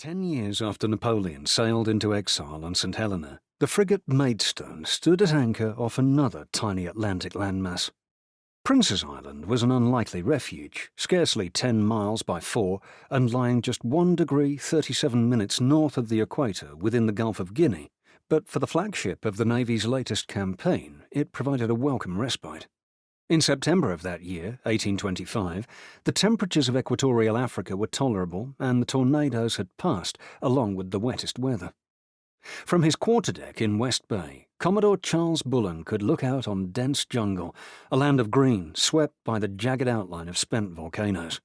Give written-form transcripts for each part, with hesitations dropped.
10 years after Napoleon sailed into exile on St Helena, the frigate Maidstone stood at anchor off another tiny Atlantic landmass. Prince's Island was an unlikely refuge, scarcely 10 miles by 4 and lying just 1 degree 37 minutes north of the equator within the Gulf of Guinea, but for the flagship of the Navy's latest campaign, it provided a welcome respite. In September of that year, 1825, the temperatures of equatorial Africa were tolerable and the tornadoes had passed, along with the wettest weather. From his quarterdeck in West Bay, Commodore Charles Bullen could look out on dense jungle, a land of green swept by the jagged outline of spent volcanoes.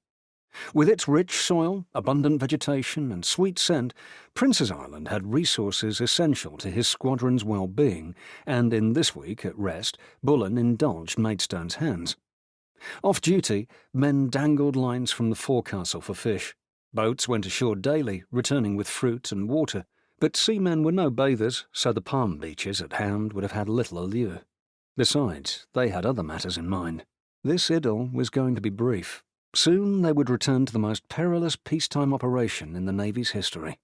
With its rich soil, abundant vegetation and sweet scent, Prince's Island had resources essential to his squadron's well-being, and in this week at rest, Bullen indulged Maidstone's hands. Off-duty, men dangled lines from the forecastle for fish. Boats went ashore daily, returning with fruit and water, but seamen were no bathers, so the palm beaches at hand would have had little allure. Besides, they had other matters in mind. This idyll was going to be brief. Soon they would return to the most perilous peacetime operation in the Navy's history.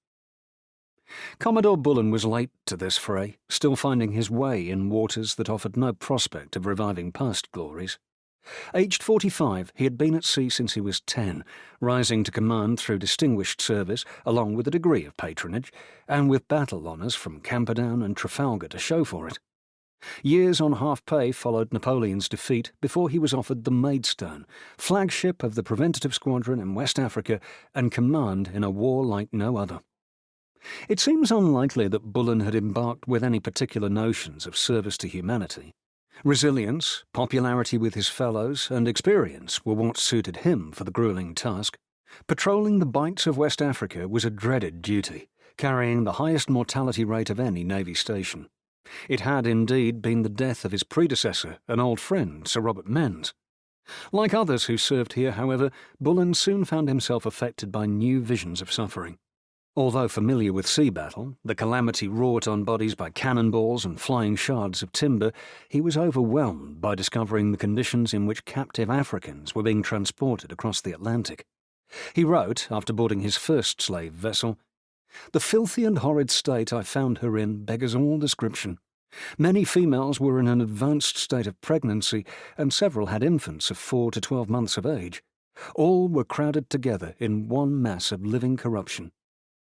Commodore Bullen was late to this fray, still finding his way in waters that offered no prospect of reviving past glories. Aged 45, he had been at sea since he was 10, rising to command through distinguished service along with a degree of patronage, and with battle honours from Camperdown and Trafalgar to show for it. Years on half-pay followed Napoleon's defeat before he was offered the Maidstone, flagship of the preventative squadron in West Africa and command in a war like no other. It seems unlikely that Bullen had embarked with any particular notions of service to humanity. Resilience, popularity with his fellows, and experience were what suited him for the gruelling task. Patrolling the bights of West Africa was a dreaded duty, carrying the highest mortality rate of any Navy station. It had indeed been the death of his predecessor, an old friend, Sir Robert Menz. Like others who served here, however, Bullen soon found himself affected by new visions of suffering. Although familiar with sea battle, the calamity wrought on bodies by cannonballs and flying shards of timber, he was overwhelmed by discovering the conditions in which captive Africans were being transported across the Atlantic. He wrote, after boarding his first slave vessel, "The filthy and horrid state I found her in beggars all description. Many females were in an advanced state of pregnancy, and several had infants of 4 to 12 months of age. All were crowded together in one mass of living corruption.